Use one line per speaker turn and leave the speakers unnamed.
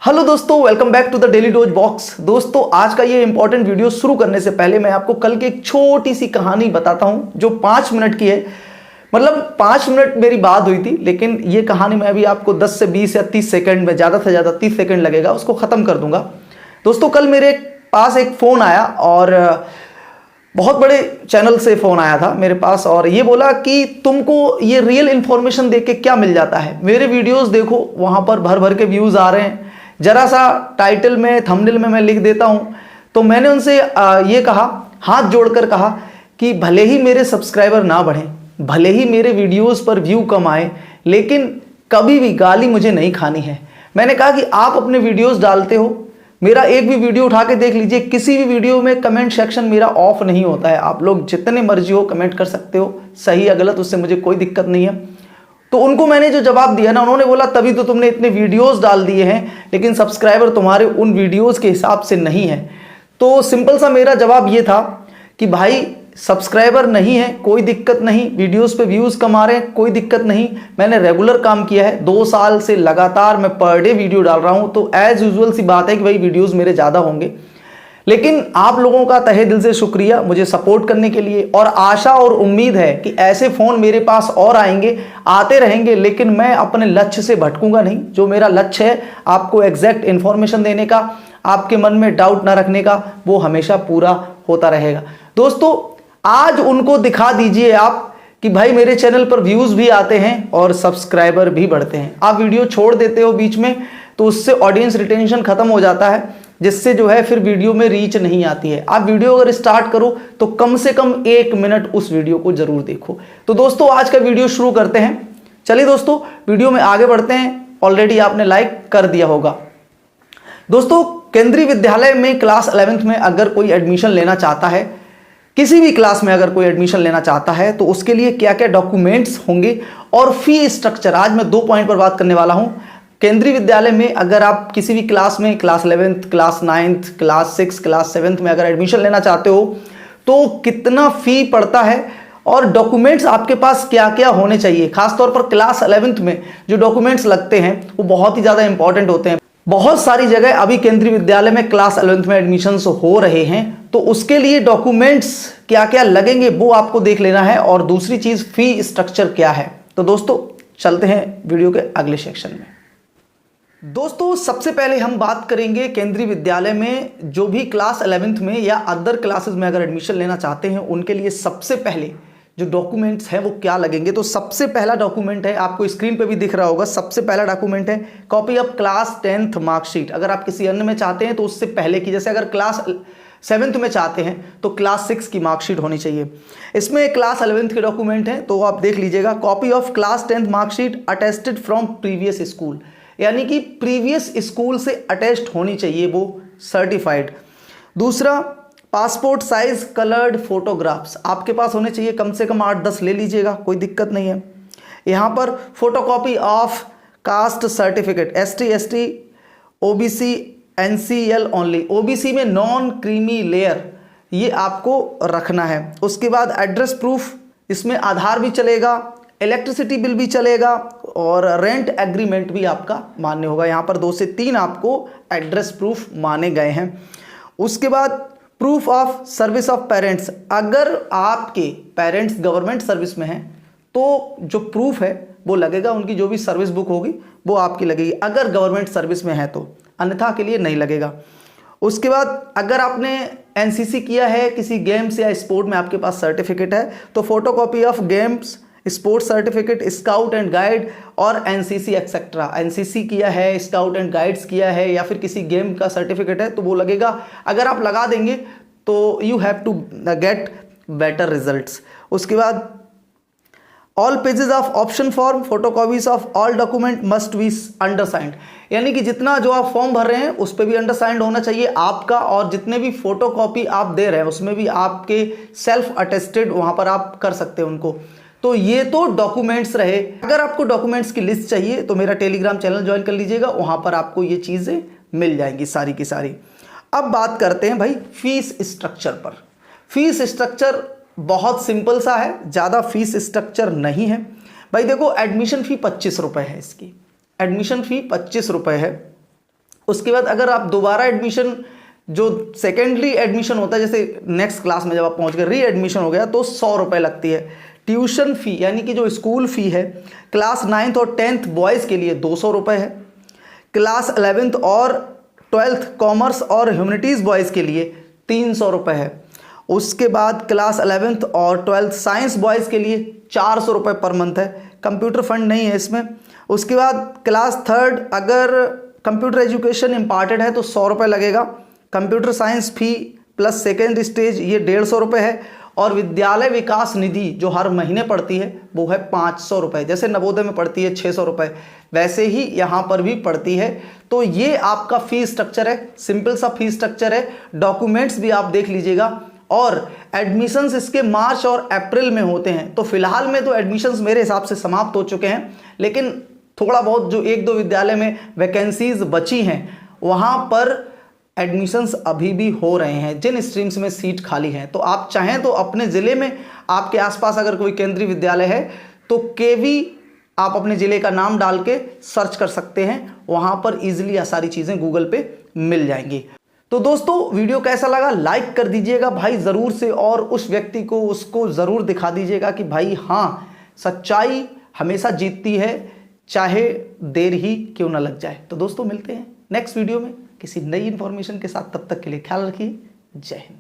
Hello दोस्तों, welcome back to the daily dose box. दोस्तों, आज का ये इंपॉर्टेंट वीडियो शुरू करने से पहले मैं आपको कल की एक छोटी सी कहानी बताता हूं जो 5 मिनट की है। मतलब 5 मिनट मेरी बात हुई थी, लेकिन ये कहानी मैं अभी आपको 10 से 20 या 30 सेकंड में, ज़्यादा से ज़्यादा 30 सेकंड लगेगा, उसको ख़त्म कर दूंगा। दोस्तों, कल मेरे पास एक फ़ोन आया और बहुत बड़े चैनल से फ़ोन आया था मेरे पास और ये बोला कि तुमको ये रियल इन्फॉर्मेशन देख के क्या मिल जाता है। मेरे वीडियोस देखो, वहाँ पर भर भर के व्यूज़ आ रहे हैं। जरा सा टाइटल में, थंबनेल में मैं लिख देता हूं। तो मैंने उनसे ये कहा, हाथ जोड़कर कहा कि भले ही मेरे सब्सक्राइबर ना बढ़ें, भले ही मेरे वीडियोस पर व्यू कम आए, लेकिन कभी भी गाली मुझे नहीं खानी है। मैंने कहा कि आप अपने वीडियोस डालते हो, मेरा एक भी वीडियो उठा के देख लीजिए, किसी भी वीडियो में कमेंट सेक्शन मेरा ऑफ नहीं होता है। आप लोग जितने मर्जी हो कमेंट कर सकते हो, सही या गलत, उससे मुझे कोई दिक्कत नहीं है। तो उनको मैंने जो जवाब दिया ना, उन्होंने बोला तभी तो तुमने इतने वीडियोस डाल दिए हैं, लेकिन सब्सक्राइबर तुम्हारे उन वीडियोस के हिसाब से नहीं है। तो सिंपल सा मेरा जवाब ये था कि भाई, सब्सक्राइबर नहीं है कोई दिक्कत नहीं, वीडियोस पे व्यूज कम आ रहे हैं कोई दिक्कत नहीं। मैंने रेगुलर काम किया है, 2 साल से लगातार मैं पर डे वीडियो डाल रहा हूं, तो एज यूजुअल सी बात है कि भाई वीडियोस मेरे ज़्यादा होंगे। लेकिन आप लोगों का तहे दिल से शुक्रिया मुझे सपोर्ट करने के लिए, और आशा और उम्मीद है कि ऐसे फ़ोन मेरे पास और आएंगे, आते रहेंगे, लेकिन मैं अपने लक्ष्य से भटकूंगा नहीं। जो मेरा लक्ष्य है आपको एग्जैक्ट इन्फॉर्मेशन देने का, आपके मन में डाउट ना रखने का, वो हमेशा पूरा होता रहेगा। दोस्तों, आज उनको दिखा दीजिए आप कि भाई मेरे चैनल पर व्यूज़ भी आते हैं और सब्सक्राइबर भी बढ़ते हैं। आप वीडियो छोड़ देते हो बीच में, तो उससे ऑडियंस रिटेंशन खत्म हो जाता है, जिससे जो है फिर वीडियो में रीच नहीं आती है। आप वीडियो अगर स्टार्ट करो तो कम से कम 1 मिनट उस वीडियो को जरूर देखो। तो दोस्तों, आज का वीडियो शुरू करते हैं। चलिए दोस्तों, वीडियो में आगे बढ़ते हैं। ऑलरेडी आपने लाइक कर दिया होगा। दोस्तों, केंद्रीय विद्यालय में क्लास 11th में अगर कोई एडमिशन लेना चाहता है, किसी भी क्लास में अगर कोई एडमिशन लेना चाहता है, तो उसके लिए क्या क्या डॉक्यूमेंट्स होंगे और फी स्ट्रक्चर, आज मैं 2 पॉइंट पर बात करने वाला हूं। केंद्रीय विद्यालय में अगर आप किसी भी क्लास में, class 11th, class 9th, class 6, class 7th में अगर एडमिशन लेना चाहते हो, तो कितना फी पड़ता है और डॉक्यूमेंट्स आपके पास क्या क्या होने चाहिए। खासतौर पर क्लास 11th में जो डॉक्यूमेंट्स लगते हैं वो बहुत ही ज़्यादा इंपॉर्टेंट होते हैं। बहुत सारी जगह अभी केंद्रीय विद्यालय में क्लास 11th में एडमिशन हो रहे हैं, तो उसके लिए डॉक्यूमेंट्स क्या क्या लगेंगे वो आपको देख लेना है। और दूसरी चीज़, फी स्ट्रक्चर क्या है। तो दोस्तों, चलते हैं वीडियो के अगले सेक्शन में। दोस्तों, सबसे पहले हम बात करेंगे केंद्रीय विद्यालय में जो भी क्लास 11th में या अदर क्लासेस में अगर एडमिशन लेना चाहते हैं, उनके लिए सबसे पहले जो डॉक्यूमेंट्स हैं वो क्या लगेंगे। तो सबसे पहला डॉक्यूमेंट है, आपको स्क्रीन पे भी दिख रहा होगा, सबसे पहला डॉक्यूमेंट है copy of class 10th marksheet. अगर आप किसी अन्य में चाहते हैं तो उससे पहले की, जैसे अगर क्लास 7th में चाहते हैं तो क्लास 6 की मार्कशीट होनी चाहिए। इसमें क्लास 11th के डॉक्यूमेंट हैं, तो आप देख लीजिएगा। Copy of class 10th marksheet attested from previous school, यानी कि प्रीवियस स्कूल से अटेस्ट होनी चाहिए वो, सर्टिफाइड। दूसरा, पासपोर्ट साइज कलर्ड फोटोग्राफ्स आपके पास होने चाहिए, कम से कम 8-10 ले लीजिएगा, कोई दिक्कत नहीं है। यहाँ पर photocopy of caste certificate, ST OBC NCL only, OBC में नॉन क्रीमी लेयर, ये आपको रखना है। उसके बाद एड्रेस प्रूफ, इसमें आधार भी चलेगा, इलेक्ट्रिसिटी बिल भी चलेगा और रेंट एग्रीमेंट भी आपका मान्य होगा। यहाँ पर 2 से 3 आपको एड्रेस प्रूफ माने गए हैं। उसके बाद proof of service of parents, अगर आपके पेरेंट्स गवर्नमेंट सर्विस में हैं तो जो प्रूफ है वो लगेगा, उनकी जो भी सर्विस बुक होगी वो आपकी लगेगी, अगर गवर्नमेंट सर्विस में है तो, अन्यथा के लिए नहीं लगेगा। उसके बाद अगर आपने NCC किया है, किसी गेम्स या स्पोर्ट में आपके पास सर्टिफिकेट है, तो photocopy of games, sports certificate, scout and guide और NCC एक्सेट्रा। NCC किया है, स्काउट एंड गाइड्स किया है, या फिर किसी गेम का सर्टिफिकेट है तो वो लगेगा। अगर आप लगा देंगे तो you have to get better results. उसके बाद all pages of option form, photocopies of all document must be undersigned, यानी कि जितना जो आप फॉर्म भर रहे हैं उस पर भी अंडरसाइंड होना चाहिए आपका, और जितने भी फोटोकॉपी आप दे रहे हैं उसमें भी आपके सेल्फ अटेस्टेड वहाँ पर आप कर सकते हैं उनको। तो ये तो डॉक्यूमेंट्स रहे। अगर आपको डॉक्यूमेंट्स की लिस्ट चाहिए तो मेरा टेलीग्राम चैनल ज्वाइन कर लीजिएगा, वहाँ पर आपको ये चीज़ें मिल जाएंगी सारी की सारी। अब बात करते हैं भाई फीस स्ट्रक्चर पर। फीस स्ट्रक्चर बहुत सिंपल सा है, ज़्यादा फीस स्ट्रक्चर नहीं है भाई। देखो, एडमिशन फ़ी 25 रुपये है, इसकी एडमिशन फ़ी 25 रुपये है। उसके बाद अगर आप दोबारा एडमिशन, जो सेकेंडरी एडमिशन होता है, जैसे नेक्स्ट क्लास में जब आप पहुंच गए, री एडमिशन हो गया, तो 100 रुपये लगती है। ट्यूशन फी यानी कि जो स्कूल फी है, क्लास 9th और 10th बॉयज़ के लिए 200 रुपये है। क्लास 11th और 12th कॉमर्स और ह्यूमैनिटीज़ बॉयज़ के लिए 300 रुपये है। उसके बाद क्लास 11th और 12th साइंस बॉयज़ के लिए 400 रुपये पर मंथ है। कंप्यूटर फंड नहीं है इसमें। उसके बाद क्लास 3rd अगर कंप्यूटर एजुकेशन इम्पार्टेड है तो 100 रुपये लगेगा। कंप्यूटर साइंस फी प्लस सेकेंड स्टेज ये 150 रुपये है। और विद्यालय विकास निधि जो हर महीने पड़ती है वो है 500 रुपये। जैसे नवोदय में पड़ती है 600 रुपये, वैसे ही यहाँ पर भी पड़ती है। तो ये आपका फी स्ट्रक्चर है, सिंपल सा फी स्ट्रक्चर है। डॉक्यूमेंट्स भी आप देख लीजिएगा। और एडमिशन्स इसके मार्च और अप्रैल में होते हैं। तो फिलहाल में तो एडमिशन्स मेरे हिसाब से समाप्त हो चुके हैं, लेकिन थोड़ा बहुत जो 1-2 विद्यालय में वैकेंसीज बची हैं वहाँ पर एडमिशन्स अभी भी हो रहे हैं, जिन स्ट्रीम्स में सीट खाली हैं। तो आप चाहें तो अपने ज़िले में, आपके आसपास अगर कोई केंद्रीय विद्यालय है तो केवी आप अपने ज़िले का नाम डाल के सर्च कर सकते हैं, वहाँ पर ईजिली ये सारी चीज़ें गूगल पे मिल जाएंगी। तो दोस्तों वीडियो कैसा लगा लाइक कर दीजिएगा भाई ज़रूर से, और उस व्यक्ति को उसको ज़रूर दिखा दीजिएगा कि भाई हाँ, सच्चाई हमेशा जीतती है, चाहे देर ही क्यों ना लग जाए। तो दोस्तों मिलते हैं नेक्स्ट वीडियो में किसी नई इन्फॉर्मेशन के साथ। तब तक के लिए ख्याल रखिए। जय हिंद।